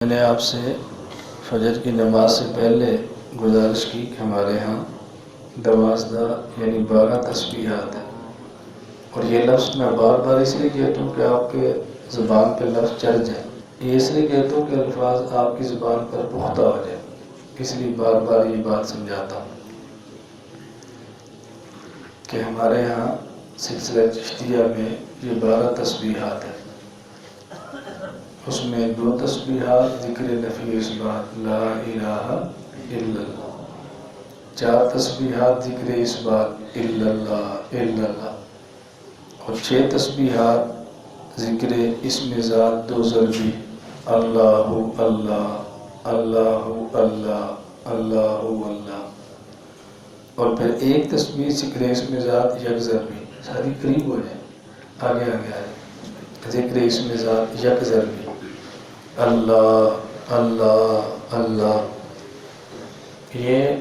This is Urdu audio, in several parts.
میں نے آپ سے فجر کی نماز سے پہلے گزارش کی کہ ہمارے ہاں 12 یعنی 12 تسبیحات ہیں، اور یہ لفظ میں بار بار اس لیے کہتا ہوں کہ آپ کے زبان پہ لفظ چڑھ جائے، یہ اس لیے کہتا ہوں کہ الفاظ آپ کی زبان پر پختہ ہو جائے، اس لیے بار بار یہ بات سمجھاتا ہوں کہ ہمارے ہاں سلسلہ چشتیہ میں یہ 12 تسبیحات ہیں۔ اس میں 2 تسبیحات ذکر نفی اثبات لا الہ الا اللہ، 4 تسبیحات ذکر اثبات الا اللہ الا اللہ، اور 6 تسبیحات ذکر اسم ذات 2 ضربی اللہ اللہ اللہ اللہ اللہ اللہ، اور پھر 1 تسبیح ذکر اسم ذات 1 ضربی، ساری قریب ہو جائے، آگے آگے آئے، ذکر اسم ذات 1 ضربی اللہ اللہ اللہ۔ یہ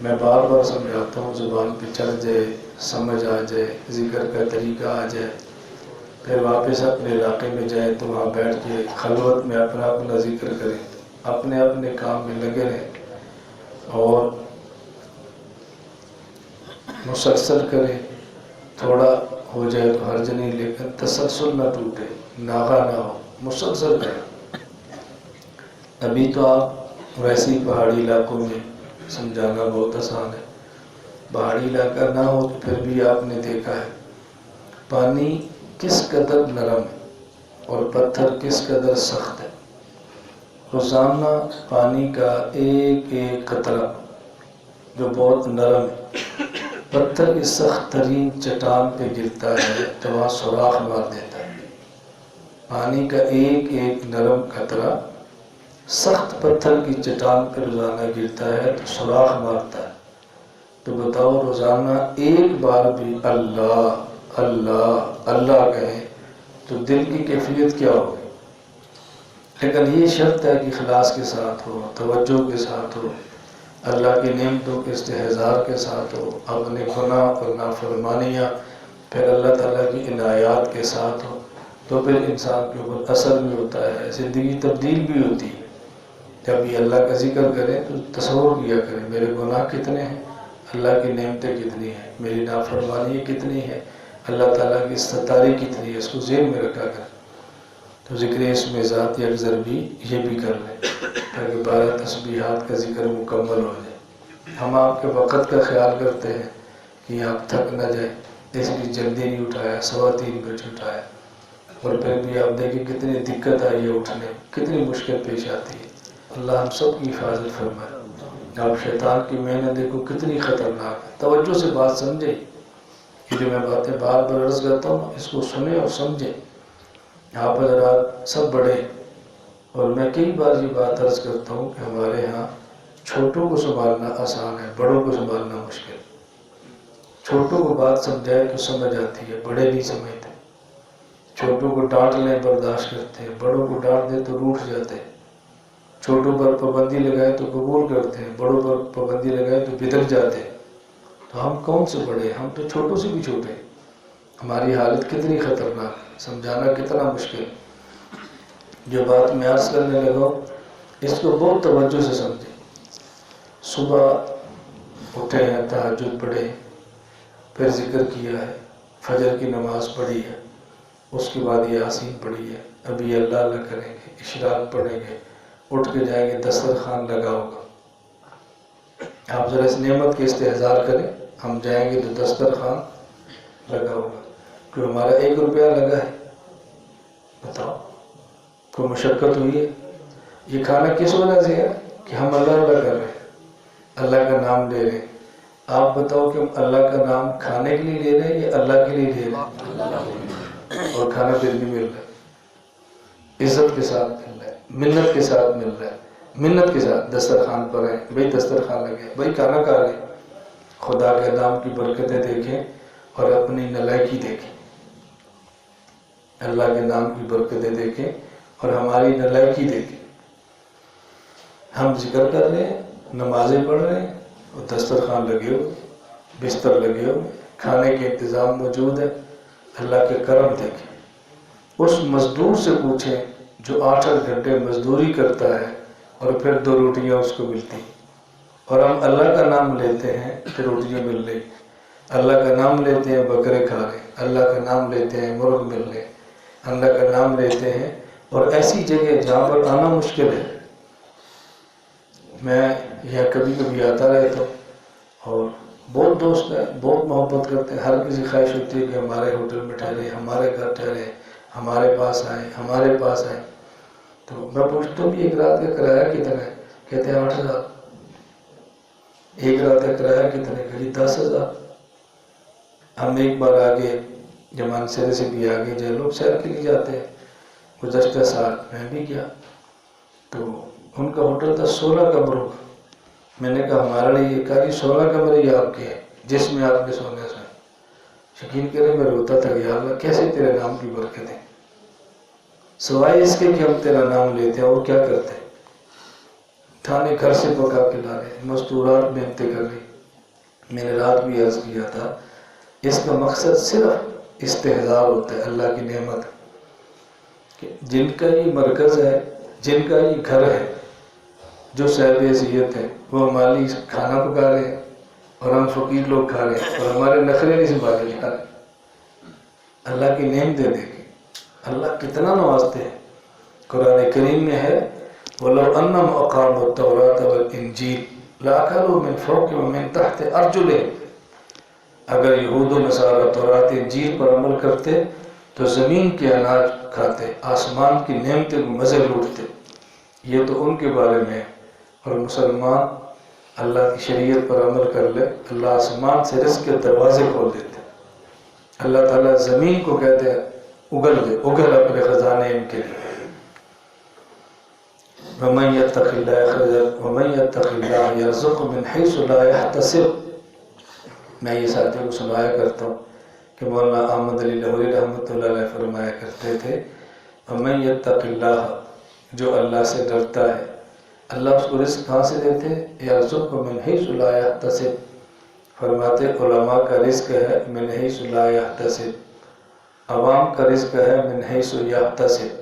میں بار بار سمجھاتا ہوں، زبان پہ چڑھ جائے، سمجھ آ جائے، ذکر کا طریقہ آ جائے، پھر واپس اپنے علاقے میں جائے تو وہاں بیٹھ کے خلوت میں اپنا اپنا ذکر کریں، اپنے اپنے کام میں لگے رہیں اور مسلسل کریں، تھوڑا ہو جائے تو حرج نہیں، لیکن تسلسل نہ ٹوٹے، ناغہ نہ ہو، مسلسل کریں۔ ابھی تو آپ ویسے ہی پہاڑی علاقوں میں سمجھانا بہت آسان ہے، پہاڑی علاقہ نہ ہو تو پھر بھی آپ نے دیکھا ہے پانی کس قدر نرم ہے اور پتھر کس قدر سخت ہے۔ روزانہ پانی کا ایک ایک قطرہ جو بہت نرم ہے پتھر کی سخت ترین چٹان پہ گرتا ہے تو وہاں سوراخ مار دیتا ہے۔ پانی کا ایک ایک نرم قطرہ سخت پتھر کی چٹان پہ روزانہ گرتا ہے تو سوراخ مارتا ہے، تو بتاؤ روزانہ ایک بار بھی اللہ اللہ اللہ کہیں تو دل کی کیفیت کیا ہوگی۔ لیکن یہ شرط ہے کہ اخلاص کے ساتھ ہو، توجہ کے ساتھ ہو، اللہ کی نعمتوں کے استحضار کے ساتھ ہو، اپنے گناہ اور نافرمانیاں پھر اللہ تعالیٰ کی عنایات کے ساتھ ہو، تو پھر انسان کے اوپر اثر بھی ہوتا ہے، زندگی تبدیل بھی ہوتی ہے۔ جب یہ اللہ کا ذکر کریں تو تصور کیا کریں میرے گناہ کتنے ہیں، اللہ کی نعمتیں کتنی ہیں، میری نافرمانی کتنی ہے، اللہ تعالیٰ کی ستاری کتنی ہے، اس کو ذہن میں رکھا کریں۔ تو ذکر اسم ذات 1 ضربی یہ بھی کر لیں تاکہ 12 تسبیحات کا ذکر مکمل ہو جائے۔ ہم آپ کے وقت کا خیال کرتے ہیں کہ آپ تھک نہ جائیں، اس لیے جلدی نہیں اٹھایا، 3:15 بجے اٹھایا، اور پھر بھی آپ دیکھیں کتنی دقت آئی ہے اٹھنے، کتنی مشکل پیش آتی ہے۔ اللہ ہم سب کی حفاظت فرمائے۔ آپ شیطان کی محنت دیکھو کتنی خطرناک ہے، توجہ سے بات سمجھیں، یہ جو میں باتیں بار بار عرض کرتا ہوں اس کو سنیں اور سمجھیں۔ آپ حضرات سب بڑے، اور میں کئی بار یہ بات عرض کرتا ہوں کہ ہمارے ہاں چھوٹوں کو سنبھالنا آسان ہے، بڑوں کو سنبھالنا مشکل۔ چھوٹوں کو بات سمجھائے تو سمجھ آتی ہے، بڑے نہیں سمجھتے۔ چھوٹوں کو ڈانٹ لیں برداشت کرتے ہیں، بڑوں کو ڈانٹ دیں تو روٹھ جاتے ہیں۔ چھوٹوں پر پابندی لگائے تو قبول کرتے ہیں، بڑوں پر پابندی لگائے تو بدک جاتے ہیں۔ تو ہم کون سے بڑے ہیں، ہم تو چھوٹوں سے بھی چھوٹے ہیں۔ ہماری حالت کتنی خطرناک ہے، سمجھانا کتنا مشکل۔ جو بات میں عرض کرنے لگا اس کو بہت توجہ سے سمجھیں۔ صبح اٹھے ہیں، تہجد پڑھے، پھر ذکر کیا ہے، فجر کی نماز پڑھی ہے، اس کے بعد یاسین پڑھی ہے، ابھی اللہ اللہ کریں گے، اشراق پڑھیں گے، اٹھ کے جائیں گے، دسترخوان لگا ہوگا۔ آپ ذرا اس نعمت کے استحضار کریں، ہم جائیں گے تو دسترخوان لگا ہوگا، کوئی ہمارا 1 روپیہ لگا ہے، بتاؤ کوئی مشقت ہوئی ہے؟ یہ کھانا کس وجہ سے ہے کہ ہم اللہ اللہ کر رہے ہیں، اللہ کا نام لے رہے ہیں۔ آپ بتاؤ کہ ہم اللہ کا نام کھانے کے لیے لے رہے ہیں یا اللہ کے لیے لے رہے ہیں؟ اور کھانا پھر بھی مل رہا ہے، عزت کے ساتھ مل رہا ہے، منت کے ساتھ مل رہا ہے، منت کے ساتھ دسترخوان پر ہیں، بھئی دسترخوان لگے، بھئی کھانا کھا لیں۔ خدا کے نام کی برکتیں دیکھیں اور اپنی نالائکی دیکھیں، اللہ کے نام کی برکتیں دیکھیں اور ہماری نالائکی دیکھیں۔ ہم ذکر کر رہے ہیں، نمازیں پڑھ رہے ہیں اور دسترخوان لگے ہوئے، بستر لگے ہوئے، کھانے کے انتظام موجود ہے، اللہ کے کرم دیکھیں۔ اس مزدور سے پوچھیں جو 8-8 گھنٹے مزدوری کرتا ہے اور پھر 2 روٹیاں اس کو ملتی، اور ہم اللہ کا نام لیتے ہیں پھر روٹیاں مل رہی، اللہ کا نام لیتے ہیں بکرے کھا رہے، اللہ کا نام لیتے ہیں مرغ مل رہے، اللہ کا نام لیتے ہیں، اور ایسی جگہ جہاں پر آنا مشکل ہے۔ میں یہاں کبھی کبھی آتا رہتا ہوں، اور بہت دوست ہیں، بہت محبت کرتے ہیں، ہر کسی خواہش ہوتی ہے کہ ہمارے ہوٹل میں ٹھہرے، ہمارے گھر ٹھہرے، ہمارے پاس آئیں، ہمارے پاس آئیں۔ تو میں پوچھتا ہوں ایک رات کا کرایہ کتنا ہے؟ کہتے ہیں 8,000۔ ایک رات کا کرایہ کتنا ہے؟ کہتے 10,000۔ ہم ایک بار آگے جمان سرے سے بھی آگے جو لوگ سیر کے لیے جاتے ہیں، گزشتہ سال میں بھی گیا، تو ان کا ہوٹل تھا 16 کمروں کا۔ میں نے کہا ہمارے لیے یہ کہا کہ 16 کمرے یہ آپ کے ہیں جس میں آپ نے سونے سے۔ یقین کرے میں روتا تھا، یا اللہ کیسے تیرے نام کی برکت ہے، سوائے اس کے کہ ہم تیرا نام لیتے ہیں اور کیا کرتے ہیں؟ کھانے گھر سے پکا کے لا رہے، مستورات محنتیں کر رہی۔ میں نے رات بھی عرض کیا تھا اس کا مقصد صرف استحضار ہوتا ہے اللہ کی نعمت، کہ جن کا یہ مرکز ہے، جن کا یہ گھر ہے، جو صاحب حیثیت ہے، وہ ہمارے لیے کھانا پکا رہے ہیں اور ہم فقیر لوگ کھا رہے ہیں، اور ہمارے نخرے نہیں سنبھالے جا رہے۔ اللہ کی نعمتیں دیکھیں، اللہ کتنا نوازتے ہیں۔ قرآن کریم میں ہے وَلَوْ أَنَّهُمْ أَقَامُوا التَّوْرَاةَ وَالْإِنْجِيلَ لَأَكَلُوا مِنْ فَوْقِهِمْ وَمِنْ تَحْتِ أَرْجُلِهِمْ۔ اگر یہود و نصارہ تورات انجیل پر عمل کرتے تو زمین کے اناج کھاتے، آسمان کی نعمتیں کو مزے لوٹتے۔ یہ تو ان کے بارے میں، اور مسلمان اللہ کی شریعت پر عمل کر لے، اللہ آسمان سے رزق کے دروازے کھول دیتے۔ اللہ تعالیٰ زمین کو کہتے ہیں اگل دے، اگل اپنے خزانے ان کے لیے۔ وَمَن يَتَّقِ اللَّهَ يَرْزُقْهُ مِنْ حَيْثُ لَا يَحْتَسِبُ۔ میں یہ ساتھیوں کو سنایا کرتا ہوں کہ مولانا احمد علی لاہوری رحمۃ اللہ علیہ فرمایا کرتے تھے وَمَن يَتَّقِ اللَّهَ، جو اللہ سے ڈرتا ہے، اللہ اس کو رزق کہاں سے دیتے ہیں؟ يَرْزُقْهُ مِنْ حَيْثُ لَا يَحْتَسِبُ۔ فرماتے علماء کا رزق ہے من حیث لا يحتسب، عوام کا رزق ہے من حیث یحتسب۔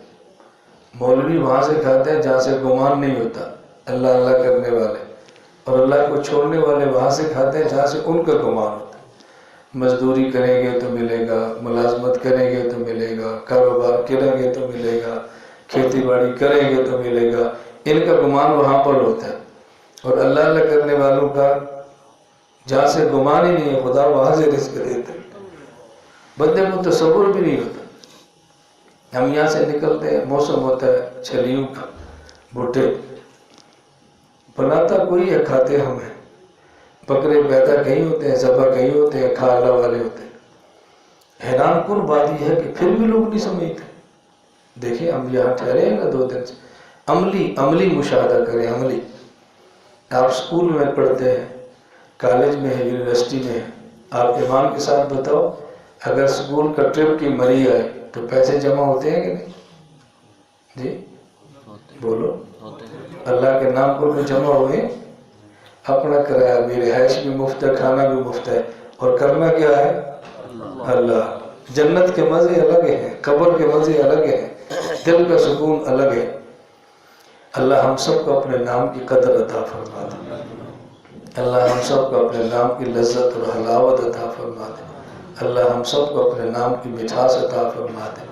مولوی وہاں سے کھاتے ہیں جہاں سے گمان نہیں ہوتا، اللہ اللہ کرنے والے، اور اللہ کو چھوڑنے والے وہاں سے کھاتے ہیں جہاں سے ان کا گمان ہوتا ہے۔ مزدوری کریں گے تو ملے گا، ملازمت کریں گے تو ملے گا، کاروبار کریں گے تو ملے گا، کھیتی باڑی کریں گے تو ملے گا، ان کا گمان وہاں پر ہوتا ہے۔ اور اللہ اللہ کرنے والوں کا جہاں سے گمان ہی نہیں ہے، خدا وہاں سے رزق دیتے، بندے کو تصور بھی نہیں ہوتا۔ ہم یہاں سے نکلتے ہیں، موسم ہوتا ہے چھلیوں کا، بھٹے بناتا کوئی ہے، کھاتے ہم ہیں، بکرے پیدا کہیں ہوتے ہیں، ذبح کہیں ہوتے ہیں، کھا اللہ والے ہوتے ہیں۔ حیران کن بات یہ ہے کہ پھر بھی لوگ نہیں سمجھتے۔ دیکھیں ہم یہاں ٹھہرے ہیں نا 2 دن سے، عملی مشاہدہ کریں، عملی۔ آپ سکول میں پڑھتے ہیں، کالج میں ہے، یونیورسٹی میں ہے، آپ ایمان کے ساتھ بتاؤ اگر سکول کا ٹرپ کی مری آئے تو پیسے جمع ہوتے ہیں کہ نہیں؟ جی بولو، اللہ کے نام پر جمع ہوئے، اپنا کرایہ بھی، رہائش بھی مفت ہے، کھانا بھی مفت ہے، اور کرنا کیا ہے؟ اللہ۔ جنت کے مزے الگ ہیں، قبر کے مزے الگ ہیں، دل کا سکون الگ ہے۔ اللہ ہم سب کو اپنے نام کی قدر عطا فرما دے، اللہ ہم سب کو اپنے نام کی لذت اور حلاوت عطا فرما دے، اللہ ہم سب کو اپنے نام کی مٹھاس عطا فرما دے۔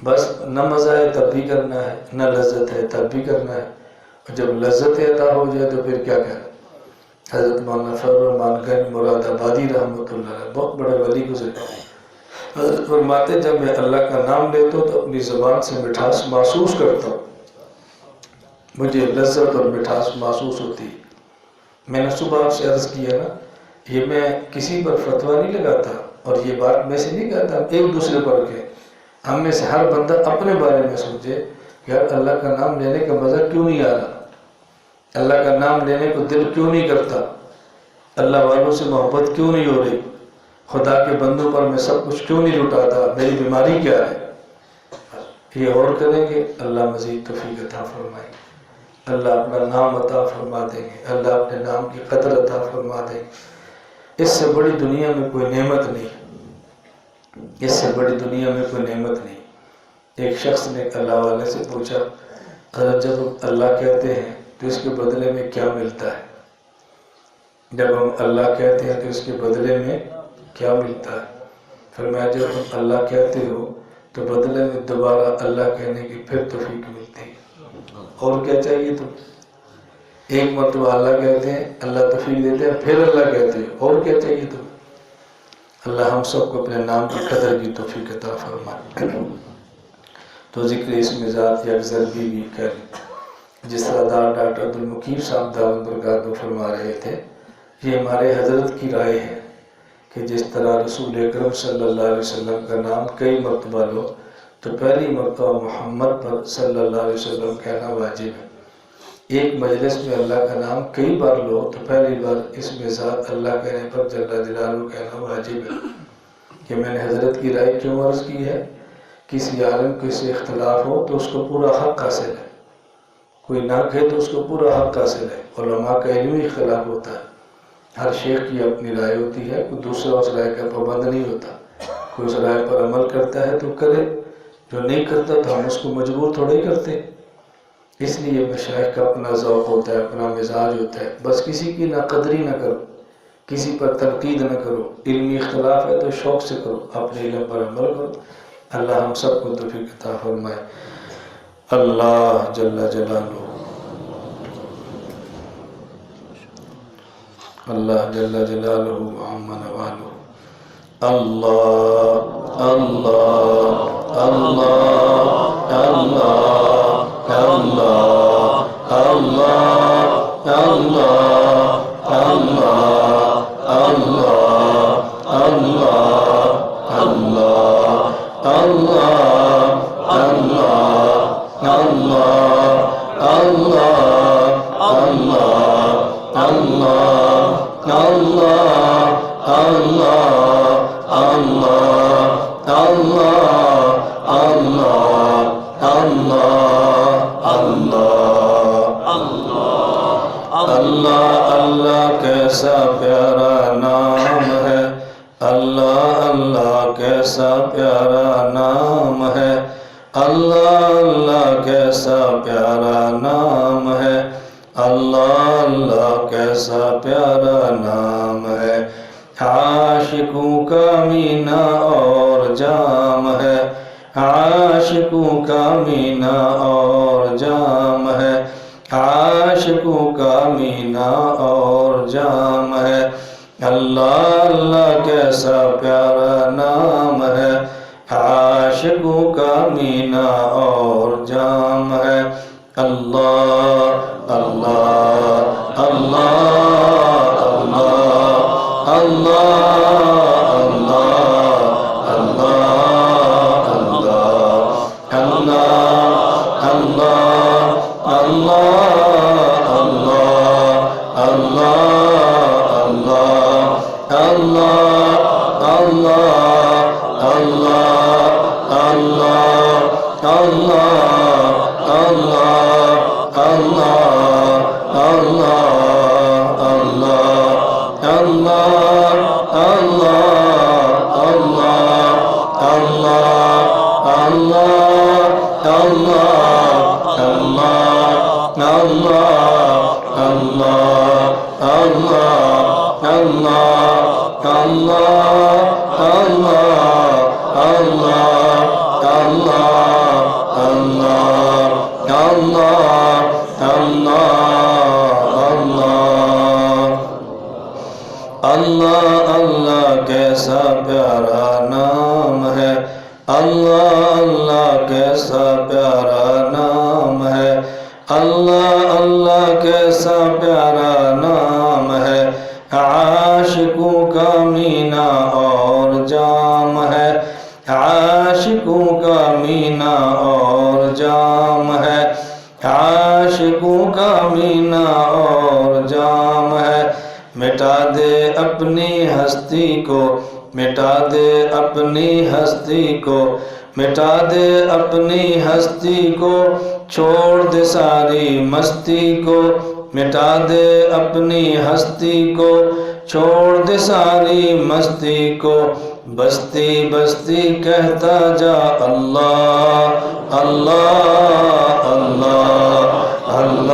بس نہ مزہ ہے تب بھی کرنا ہے، نہ لذت ہے تب بھی کرنا ہے، اور جب لذت عطا ہو جائے تو پھر کیا کرنا؟ حضرت مولانا فضل الرحمان گنج مراد آبادی رحمۃ اللہ علیہ بہت بڑے ولی گزرے، حضرت فرماتے جب میں اللہ کا نام لیتا ہوں تو اپنی زبان سے مٹھاس محسوس کرتا ہوں، مجھے لذت اور مٹھاس محسوس ہوتی ہے۔ میں نے صبح آپ سے عرض کیا نا، یہ میں کسی پر فتویٰ نہیں لگاتا، اور یہ بات میں سے نہیں کہتا، ایک دوسرے پر کہ ہم میں سے ہر بندہ اپنے بارے میں سوچے یار اللہ کا نام لینے کا مزہ کیوں نہیں آ رہا، اللہ کا نام لینے کو دل کیوں نہیں کرتا، اللہ والوں سے محبت کیوں نہیں ہو رہی، خدا کے بندوں پر میں سب کچھ کیوں نہیں لٹاتا، میری بیماری کیا ہے؟ یہ اور کریں گے اللہ مزید توفیق عطا فرمائے، اللہ اپنا نام عطا فرما دیں گے، اللہ اپنے نام کی قدر عطا فرما دیں گے۔ اس سے بڑی دنیا میں کوئی نعمت نہیں، اس سے بڑی دنیا میں کوئی نعمت نہیں۔ ایک شخص نے اللہ والے سے پوچھا حضرت جب اللہ کہتے ہیں تو اس کے بدلے میں کیا ملتا ہے؟ جب ہم اللہ کہتے ہیں تو اس کے بدلے میں کیا ملتا ہے؟ فرمایا جب تم اللہ کہتے ہو تو بدلے میں دوبارہ اللہ کہنے کی پھر توفیق ملتی ہے، اور کیا چاہیے تم؟ ایک مرتبہ اللہ کہتے ہیں، اللہ توفیق دیتے ہیں، پھر اللہ کہتے ہیں، اور کیا چاہیے تم؟ اللہ ہم سب کو اپنے نام کی قدر کی توفیق عطا فرمائے۔ تو ذکر اسم ذات یک ضربی بھی کر، جس طرح ڈاکٹر عبدالمقیم صاحب دعوت برکاتہ فرما رہے تھے، یہ ہمارے حضرت کی رائے ہے کہ جس طرح رسول اکرم صلی اللہ علیہ وسلم کا نام کئی مرتبہ لو تو پہلی مرتبہ محمد پر صلی اللہ علیہ وسلم کہنا واجب ہے۔ ایک مجلس میں اللہ کا نام کئی بار لو تو پہلی بار اسم ذات اللہ کہنے پر جل جلالہ کہنا واجب ہے۔ کہ میں نے حضرت کی رائے کیوں عرض کی ہے؟ کسی عالم کو اس سے اختلاف ہو تو اس کو پورا حق حاصل ہے، کوئی نہ کہے تو اس کو پورا حق حاصل ہے۔ علماء کا علمی اختلاف ہوتا ہے، ہر شیخ کی اپنی رائے ہوتی ہے، کوئی دوسرا اس رائے کا پابند نہیں ہوتا۔ کوئی اس رائے پر عمل کرتا ہے تو کرے، جو نہیں کرتا تو ہم اس کو مجبور تھوڑے کرتے۔ اس لیے مشائخ کا اپنا ذوق ہوتا ہے، اپنا مزاج ہوتا ہے، بس کسی کی نہ قدری نہ کرو، کسی پر تنقید نہ کرو، علمی اختلاف ہے تو شوق سے کرو، اپنے علم پر عمل کرو۔ اللہ ہم سب کو توفیق عطا فرمائے۔ اللہ جل جلالہ، اللہ جل جلالہ عما نوالہ، اللہ اللہ اللہ اللہ اللہ اللہ اللہ اللہ اللہ اللہ اللہ اللہ اللہ اللہ کیسا پیارا نام ہے، اللہ اللہ کیسا پیارا نام ہے، اللہ اللہ کیسا پیارا نام ہے، اللہ اللہ کیسا پیارا نام ہے۔ عاشقوں کا مینا اور جام ہے، عاشقوں کا مینا اور جام ہے، عاشقوں کا مینا اور جام ہے۔ اللہ اللہ کیسا پیارا نام ہے، عاشقوں کا مینا اور جام ہے۔ اللہ اللہ اللہ اللہ اللہ اللہ اللہ اللہ اللہ اللہ اللہ اللہ کیسا پیارا نام ہے، اللہ اللہ کیسا پیارا نام ہے، اللہ اللہ کیسا پیارا نام ہے۔ عاشقوں کا مینا اور جام ہے، عاشقوں کا مینا اور جام ہے، عاشقوں کا مینا اور جام ہے۔ مٹا دے اپنی ہستی کو، مٹا دے اپنی ہستی کو، مٹا دے اپنی ہستی کو، چھوڑ دے ساری مستی کو، مٹا دے اپنی ہستی کو، چھوڑ دے ساری مستی کو۔ بستی بستی کہتا جا اللہ اللہ اللہ اللہ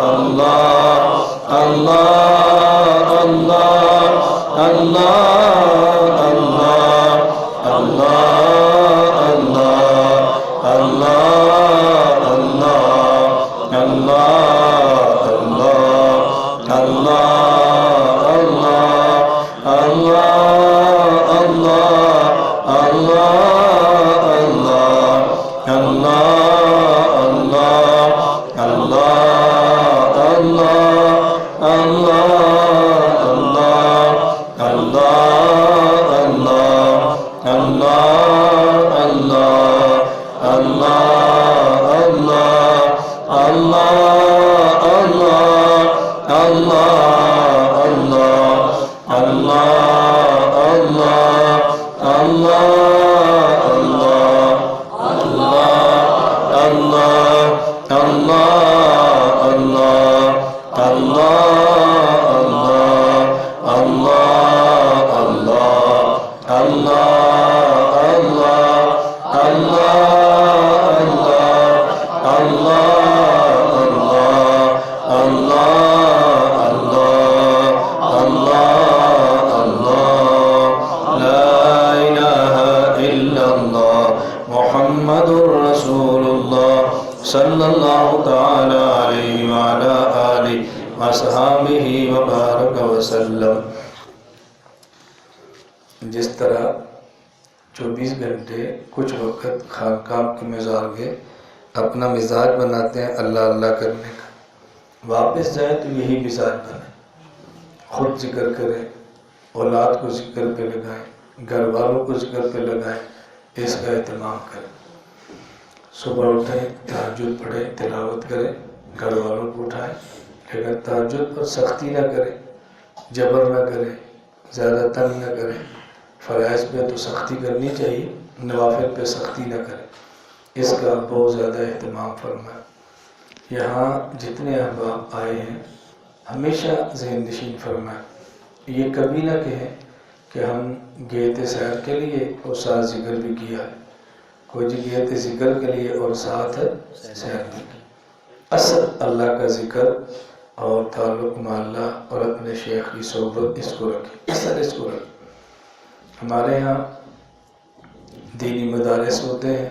اللہ اللہ اللہ اللہ اللہ اللہ اللہ اللہ صلی اللہ تعالی علیہ وعلا آلہ وصحابہ وبارک وسلم۔ جس طرح 24 گھنٹے کچھ وقت خانقاہ کے مزارگے اپنا مزاج بناتے ہیں اللہ اللہ کرنے کا، واپس جائیں تو یہی مزاج بنے، خود ذکر کریں، اولاد کو ذکر پہ لگائیں، گھر والوں کو ذکر پہ لگائیں، اس کا اہتمام کریں۔ صبح اٹھیں، تہجد پڑھیں، تلاوت کریں، گھر والوں کو اٹھائیں، لیکن تہجد پر سختی نہ کریں، جبر نہ کریں، زیادہ تنگ نہ کریں۔ فرائض پہ تو سختی کرنی چاہیے، نوافل پہ سختی نہ کریں، اس کا بہت زیادہ اہتمام فرمائیں۔ یہاں جتنے احباب آئے ہیں ہمیشہ ذہن نشین فرمائیں، یہ کبھی نہ کہیں کہ ہم گئے تھے سیر کے لیے اور ساتھ ذکر بھی کیا ہے، کوئی جی گئے تھے ذکر کے لیے اور ساتھ سیر بھی کی۔ اصل اللہ کا ذکر اور تعلق مع اللہ اور اپنے شیخ کی صحبت، اس کو رکھیں، اصل اس کو رکھیں۔ ہمارے ہاں دینی مدارس ہوتے ہیں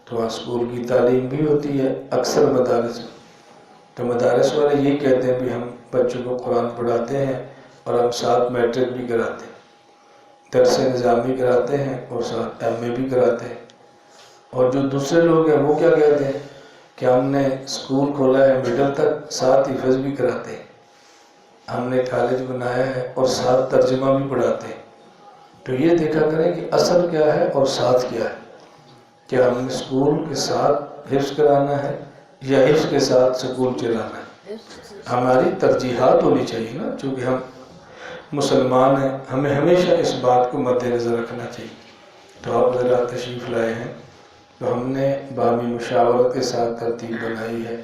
تو وہاں اسکول کی تعلیم بھی ہوتی ہے، اکثر مدارس میں تو مدارس والے یہ کہتے ہیں بھی ہم بچوں کو قرآن پڑھاتے ہیں اور ہم ساتھ میٹرک بھی کراتے ہیں، درس نظامی کراتے ہیں اور ساتھ ایم اے بھی کراتے ہیں۔ اور جو دوسرے لوگ ہیں وہ کیا کہتے ہیں کہ ہم نے اسکول کھولا ہے مڈل تک، ساتھ حفظ بھی کراتے ہیں، ہم نے کالج بنایا ہے اور ساتھ ترجمہ بھی پڑھاتے ہیں۔ تو یہ دیکھا کریں کہ اصل کیا ہے اور ساتھ کیا ہے، کہ ہم نے اسکول کے ساتھ حفظ کرانا ہے یا حفظ کے ساتھ سکول چلانا ہے۔ ہماری ترجیحات ہونی چاہیے نا، چونکہ ہم مسلمان ہیں، ہمیں ہمیشہ اس بات کو مد نظر رکھنا چاہیے۔ تو آپ ذرا تشریف لائے ہیں تو ہم نے باہمی مشاورت کے ساتھ ترتیب بنائی ہے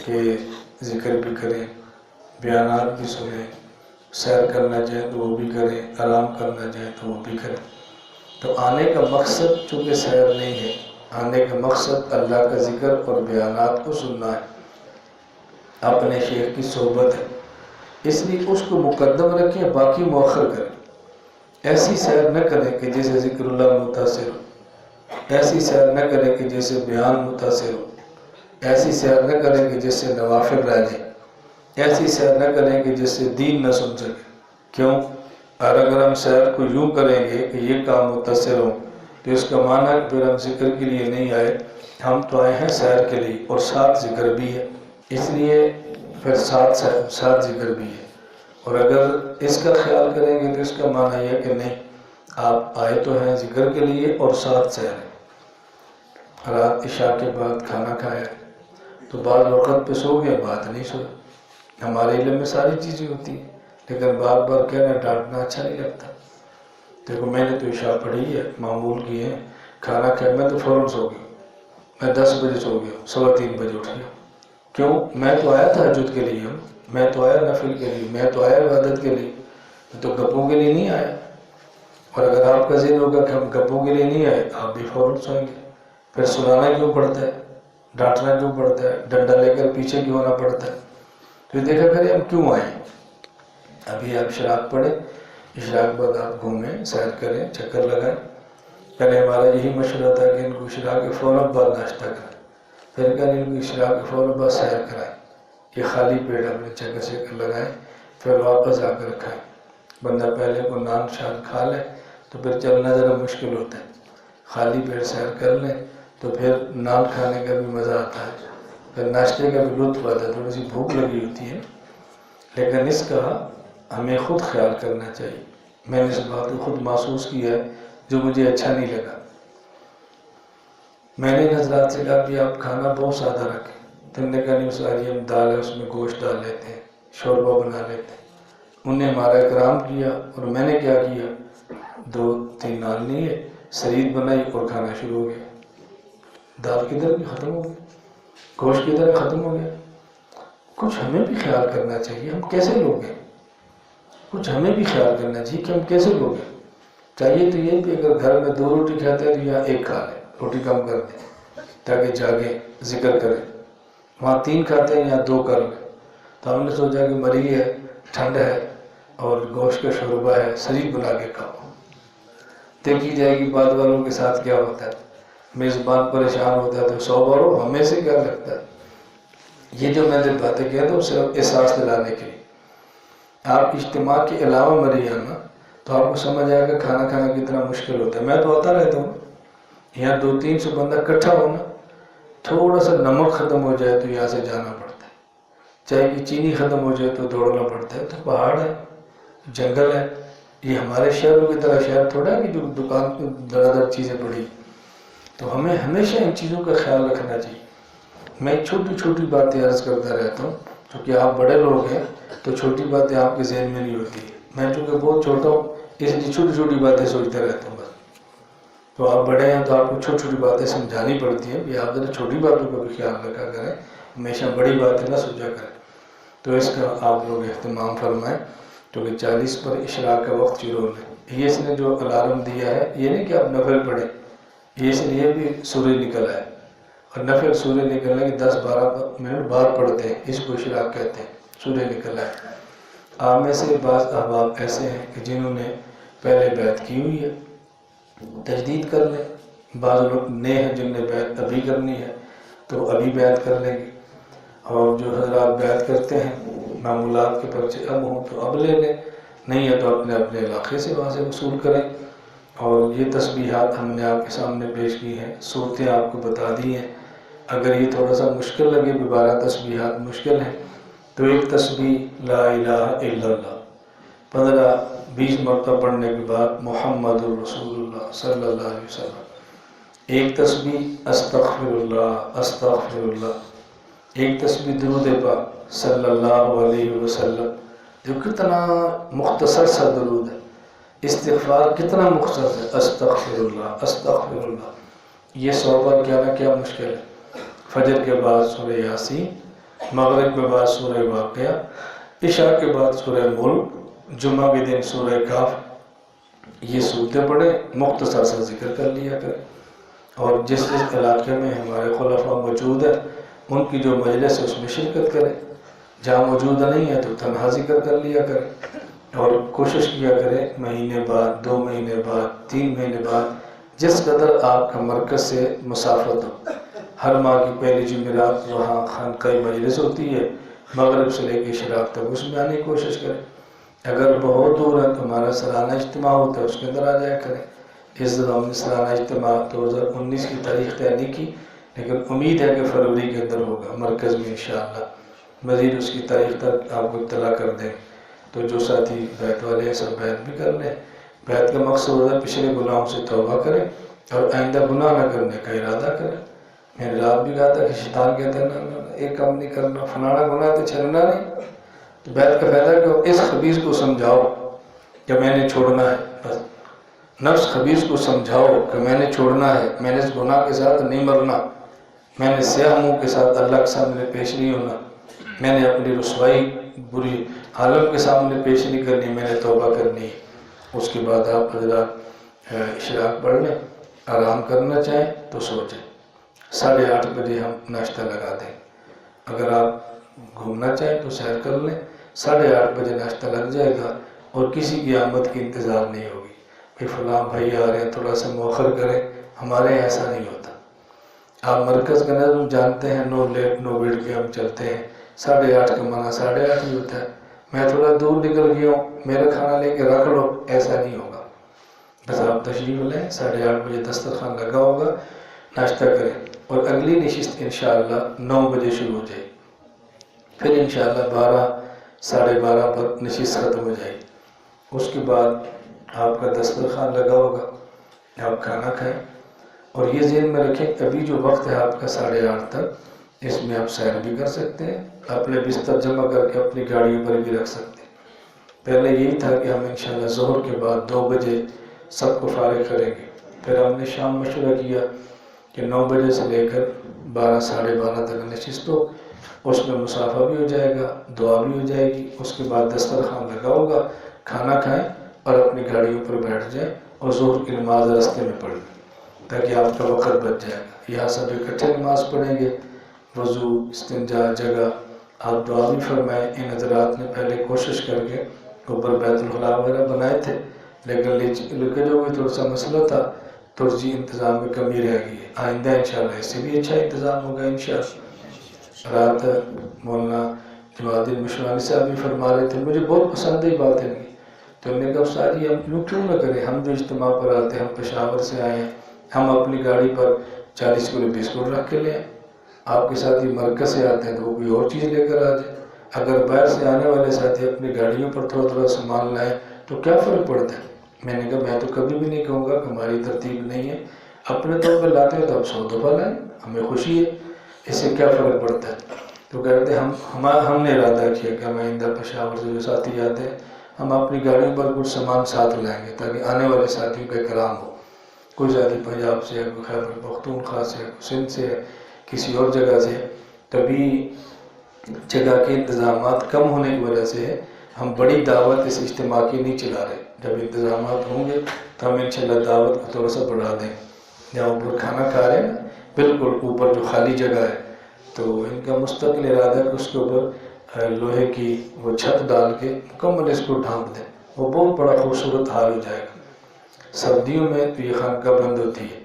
کہ ذکر بھی کریں، بیانات بھی سنیں، سیر کرنا چاہیں تو وہ بھی کریں، آرام کرنا چاہیں تو وہ بھی کریں۔ تو آنے کا مقصد چونکہ سیر نہیں ہے، آنے کا مقصد اللہ کا ذکر اور بیانات کو سننا ہے، اپنے شیخ کی صحبت ہے، اس لیے اس کو مقدم رکھیں، باقی مؤخر کریں۔ ایسی سیر نہ کریں کہ جیسے ذکر اللہ متاثر ہو، ایسی سیر نہ کریں کہ جیسے بیان متاثر ہو، ایسی سیر نہ کریں کہ جیسے نوافل رہ جائیں، ایسی سیر نہ کریں کہ جس سے دین نہ سن سکے۔ کیوں؟ اور اگر ہم سیر کو یوں کریں گے کہ یہ کام متصل ہوں تو اس کا معنی ہے کہ پھر ہم ذکر کے لیے نہیں آئے، ہم تو آئے ہیں سیر کے لیے اور ساتھ ذکر بھی ہے، اس لیے پھر ساتھ ذکر بھی ہے۔ اور اگر اس کا خیال کریں گے تو اس کا معنی یہ ہے کہ نہیں، آپ آئے تو ہیں ذکر کے لیے اور ساتھ سیر ہے۔ رات عشاء کے بعد کھانا کھایا تو بعض وقت پہ سو گیا، بات نہیں سوئے۔ ہمارے علم میں ساری چیزیں ہوتی ہیں، لیکن بار بار کہنا ڈانٹنا اچھا نہیں لگتا۔ دیکھو میں نے تو عشاء پڑھی ہے، معمول کی ہے، کھانا کھایا، میں تو فوراً سو گیا، میں 10 بجے سو گیا، 3:15 بجے اٹھ گیا۔ کیوں؟ میں تو آیا تہجد کے لیے، میں تو آیا نفل کے لیے، میں تو آیا عبادت کے لیے، میں تو گپوں کے لیے نہیں آیا۔ اور اگر آپ کا ذہن ہوگا کہ ہم گپوں کے لیے نہیں آئے، آپ بھی فوراً سوئیں گے. پھر سنانا کیوں پڑتا ہے، ڈانٹنا کیوں پڑتا ہے، ڈنڈا لے کر پیچھے کیوں ہونا پڑتا ہے؟ تو دیکھا کریں ہم کیوں آئیں. ابھی آپ اشراق پڑھیں، اشراق بعد آپ گھومیں، سیر کریں، چکر لگائیں. پہلے ہمارا یہی مشورہ تھا کہ ان کو اشراق کے فوراً بعد ناشتہ کریں، پھر کہیں ان کو اشراق کے فوراً بعد سیر کرائیں. یہ خالی پیٹ اپنے چکر لگائیں، پھر واپس آ کر کھائیں. بندہ پہلے کو نان شان کھا لے تو پھر چلنا ذرا مشکل ہوتا ہے. خالی پیٹ سیر کر لیں تو پھر نان کھانے کا بھی مزہ آتا ہے، پھر ناشتے کا بھی لطف آتا ہے، تھوڑی سی بھوک لگی ہوتی ہے. لیکن اس کا ہمیں خود خیال کرنا چاہیے. میں نے اس بات کو خود محسوس کیا ہے جو مجھے اچھا نہیں لگا. میں نے حضرات سے کہا کہ آپ کھانا بہت سادہ رکھیں. تم نے کہا نہیں ساری ہم دال ہے اس میں گوشت ڈال لیتے ہیں، شوربہ بنا لیتے ہیں. انہوں نے ہمارا اکرام کیا اور میں نے کیا کیا، 2-3 نان لیے، سرید بنائی اور کھانا شروع ہو گیا. دال کدھر بھی ختم ہو گئی، گوشت کدھر ختم ہو گیا. کچھ ہمیں بھی خیال کرنا چاہیے، ہم کیسے لوگ ہیں. کچھ ہمیں بھی خیال کرنا چاہیے کہ ہم کیسے لوگ ہیں. چاہیے تو یہ کہ اگر گھر میں 2 روٹی کھاتے ہیں تو یہاں 1 کھا لیں، روٹی کم کر دیں تاکہ جاگیں ذکر کریں. وہاں 3 کھاتے ہیں یہاں 2 کر لیں. تو ہم نے سوچا کہ مری ہے، ٹھنڈ ہے اور گوشت کا شوربہ ہے، سرید بنا کے کھاؤ. دیکھی جائے گی بعد والوں کے ساتھ کیا ہوتا ہے. میزبان پریشان ہوتا ہے تو 100 بارو ہمیں سے کیا لگتا ہے. یہ جو میں نے باتیں کہہ دوں صرف احساس دلانے کے لیے. آپ اجتماع کے علاوہ مری آنا تو آپ کو سمجھ آئے گا کھانا کھانا کتنا مشکل ہوتا ہے. میں تو آتا رہتا ہوں، یہاں 200-300 بندہ اکٹھا ہونا، تھوڑا سا نمک ختم ہو جائے تو یہاں سے جانا پڑتا ہے، چاہے کہ چینی ختم ہو جائے تو دوڑنا پڑتا ہے. تو پہاڑ ہے، جنگل ہے. یہ ہمارے شہروں کی طرح شہر تھوڑا ہے کہ جو دکان پہ دڑا دڑ چیزیں پڑی. تو ہمیں ہمیشہ ان چیزوں کا خیال رکھنا چاہیے. میں چھوٹی چھوٹی باتیں عرض کرتا رہتا ہوں کیونکہ آپ بڑے لوگ ہیں تو چھوٹی باتیں آپ کے ذہن میں نہیں ہوتی. میں چونکہ بہت چھوٹا ہوں اس لیے چھوٹی چھوٹی باتیں سوچتا رہتا ہوں بس. تو آپ بڑے ہیں تو آپ کو چھوٹی چھوٹی باتیں سمجھانی پڑتی ہیں کہ آپ ذرا چھوٹی باتوں کا بھی خیال رکھا کریں، ہمیشہ بڑی باتیں نہ سوچا کریں. تو اس کا آپ لوگ اہتمام فرمائیں کیونکہ 40 پر اشراق کا وقت شروع ہونا ہے. یہ اس نے جو الارم دیا ہے یہ نہیں کہ آپ نفل پڑھیں، یہ اس لیے بھی سورج نکل آئے اور نفل سورج نکلنے کے 10-12 منٹ بعد پڑھتے ہیں، اس کو اشراق کہتے ہیں. سورج نکل آئے. آپ میں سے بعض احباب ایسے ہیں کہ جنہوں نے پہلے بیعت کی ہوئی ہے، تجدید کر لیں. بعض لوگ نئے ہیں جن نے بیعت ابھی کرنی ہے تو ابھی بیعت کر لیں گے. اور جو حضرات بیعت کرتے ہیں معمولات کے پرچے اب ہوں تو اب لے لیں، نہیں ہے تو اپنے اپنے علاقے سے وہاں سے وصول کریں. اور یہ تسبیحات ہم نے آپ کے سامنے پیش کی ہیں، صورتیں آپ کو بتا دی ہیں. اگر یہ تھوڑا سا مشکل لگے بھی 12 تسبیحات مشکل ہیں تو ایک تسبیح لا الہ الا اللہ 15-20 مرتبہ پڑھنے کے بعد محمد الرسول اللہ صلی اللہ علیہ وسلم. ایک تسبیح استغفر اللہ استغفر اللہ. ایک تسبیح درود پاک صلی اللہ علیہ وسلم. جو کتنا مختصر سا درود ہے، استغفار کتنا مختصر ہے، استغفر اللہ استغفر اللہ. یہ 100 بار کیا نہ کیا مشکل ہے. فجر کے بعد سورہ یاسین، مغرب کے بعد سورہ واقعہ، عشاء کے بعد سورہ ملک، جمعہ کے دن سورہ کاف. یہ صورتیں پڑھیں، مختصر سا ذکر کر لیا کریں. اور جس علاقے میں ہمارے خلفاء موجود ہیں ان کی جو مجلس ہے اس میں شرکت کریں. جہاں موجود نہیں ہے تو تنہا ذکر کر لیا کریں. اور کوشش کیا کریں مہینے بعد، 2 مہینے بعد، 3 مہینے بعد، جس قدر آپ کا مرکز سے مسافت ہو. ہر ماہ کی پہلی جمعرات وہاں خانقاہ مجلس ہوتی ہے، مغرب سے لے کے اشراق تک اس میں آنے کی کوشش کریں. اگر بہت دور ہے تو ہمارا سالانہ اجتماع ہوتا ہے اس کے اندر آ جایا کریں. اس دن ہم نے سالانہ اجتماع 2019 کی تاریخ طے نہیں کی لیکن امید ہے کہ فروری کے اندر ہوگا مرکز میں انشاءاللہ. مزید اس کی تاریخ تک آپ کو اطلاع کر دیں. تو جو ساتھی بیعت والے ہیں سب بیعت بھی کر لیں. بیعت کا مقصد ہوتا ہے پچھلے گناہوں سے توبہ کریں اور آئندہ گناہ نہ کرنے کا ارادہ کریں. میں نے رات بھی کہا تھا کہ شیطان کہتا ہے نا ایک کام نہیں کرنا، فلانا گناہ تو چھڑنا نہیں. تو بیعت کا فائدہ کہ اس خبیث کو سمجھاؤ کہ میں نے چھوڑنا ہے. بس نفس خبیث کو سمجھاؤ کہ میں نے چھوڑنا ہے، میں نے اس گناہ کے ساتھ نہیں مرنا، میں نے سیاہ منہ کے ساتھ اللہ کے سامنے پیش نہیں ہونا، میں نے اپنی رسوائی بری عالم کے سامنے پیش نہیں کرنی، میں نے توبہ کرنی. اس کے بعد آپ حضرات اشراق پڑھ لیں، آرام کرنا چاہیں تو سو جائیں، 8:30 بجے ہم ناشتہ لگا دیں۔ اگر آپ گھومنا چاہیں تو سیر کر لیں، 8:30 بجے ناشتہ لگ جائے گا اور کسی کی آمد کی انتظار نہیں ہوگی کہ فلاں بھائی آ رہے ہیں تھوڑا سا مؤخر کریں۔ ہمارے یہاں ایسا نہیں ہوتا۔ آپ مرکز کا نظم جانتے ہیں، نو لیٹ نو بیٹ پہ ہم چلتے ہیں، 8:30 کا معنی 8:30 ہی ہوتا ہے۔ میں تھوڑا دور نکل گیا ہوں، میرا کھانا لے کے رکھ لو، ایسا نہیں ہوگا۔ بس آپ تشریف لیں، 8:30 بجے دسترخوان لگا ہوگا، ناشتہ کریں اور اگلی نشست انشاءاللہ 9 بجے شروع ہو جائے، پھر انشاءاللہ 12 12:30 پر نشست ختم ہو جائے۔ اس کے بعد آپ کا دسترخوان لگا ہوگا، آپ کھانا کھائیں اور یہ ذہن میں رکھیں ابھی جو وقت ہے آپ کا 8:30 تک، اس میں آپ سیر بھی کر سکتے ہیں، اپنے بستر جمع کر کے اپنی گاڑیوں پر بھی رکھ سکتے ہیں۔ پہلے یہی تھا کہ ہم انشاءاللہ ظہر کے بعد 2 بجے سب کو فارغ کریں گے، پھر ہم نے شام مشورہ کیا کہ 9 بجے سے لے کر 12 12:30 تک نشست ہو، اس میں مصافحہ بھی ہو جائے گا، دعا بھی ہو جائے گی، اس کے بعد دسترخوان لگا ہوگا، کھانا کھائیں اور اپنی گاڑیوں پر بیٹھ جائیں اور ظہر کی نماز راستے میں پڑھ لیں تاکہ آپ کا وقت بچ جائے گا۔ یہاں سب اکٹھے نماز پڑھیں گے، وضو، استنجا، جگہ، آپ دعا بھی فرمائیں۔ ان حضرات نے پہلے کوشش کر کے اوپر بیت الخلاء وغیرہ بنائے تھے، لیکن لیکجوں میں تھوڑا سا مسئلہ تھا، ترجیح انتظام میں کمی رہ گئی ہے۔ آئندہ انشاءاللہ اس سے بھی اچھا انتظام ہوگا انشاءاللہ۔ رات مولانا جماعت المشوانی صاحب بھی فرما رہے تھے، مجھے بہت پسند ہے بات ان کی، تو انہوں نے کہا استاد جی ہم یوں کیوں نہ کریں، ہم بھی اجتماع پر آتے ہیں، ہم پشاور سے آئے ہیں، ہم اپنی گاڑی پر 40 کلو بسکٹ رکھ کے لیں، آپ کے ساتھی مرکز سے آتے ہیں تو وہ کوئی اور چیز لے کر آ جائے۔ اگر باہر سے آنے والے ساتھی اپنی گاڑیوں پر تھوڑا تھوڑا سامان لائیں تو کیا فرق پڑتا ہے؟ میں نے کہا میں تو کبھی بھی نہیں کہوں گا کہ ہماری ترتیب نہیں ہے، اپنے طور پہ لاتے ہیں تو آپ 100 دفعہ لائیں، ہمیں خوشی ہے، اس سے کیا فرق پڑتا ہے؟ تو کہتے ہیں ہم نے ارادہ کیا کہ ہم آئندہ پشاور سے جو ساتھی آتے ہیں ہم اپنی گاڑیوں پر کچھ سامان ساتھ لائیں گے تاکہ آنے والے ساتھیوں کا اکرام ہو۔ کوئی ساتھی پنجاب سے ہے، کوئی خیبر پختونخوا سے ہے، کوئی سندھ سے ہے، کسی اور جگہ سے ہے، کبھی جگہ کے انتظامات کم ہونے کی وجہ سے ہم بڑی دعوت اس اجتماع کی نہیں چلا رہے۔ جب انتظامات ہوں گے تو ہم انشاءاللہ دعوت کو تھوڑا سا بڑھا دیں۔ جہاں اوپر کھانا کھا رہے ہیں نا، بالکل اوپر جو خالی جگہ ہے، تو ان کا مستقل ارادہ ہے کہ اس کے اوپر لوہے کی وہ چھت ڈال کے مکمل اس کو ڈھانپ دیں، وہ بہت بڑا خوبصورت حال ہو جائے گا۔ سردیوں میں تو یہ خانقاہ بند ہوتی ہے،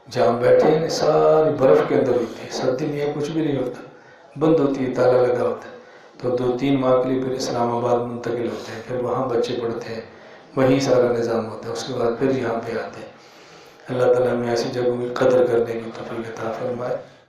جہاں بیٹھے ہیں ساری برف کے اندر ہوتی ہے، سردی میں یہ کچھ بھی نہیں ہوتا، بند ہوتی ہے، تالا لگا ہوتا ہے، تو 2-3 ماہ کے لیے پھر اسلام آباد منتقل ہوتے ہیں، پھر وہاں بچے پڑھتے ہیں، وہیں سارا نظام ہوتا ہے، اس کے بعد پھر یہاں پہ آتے ہیں۔ اللہ تعالیٰ ہمیں ایسی جگہوں کی قدر کرنے کی توفیق عطا فرمائے۔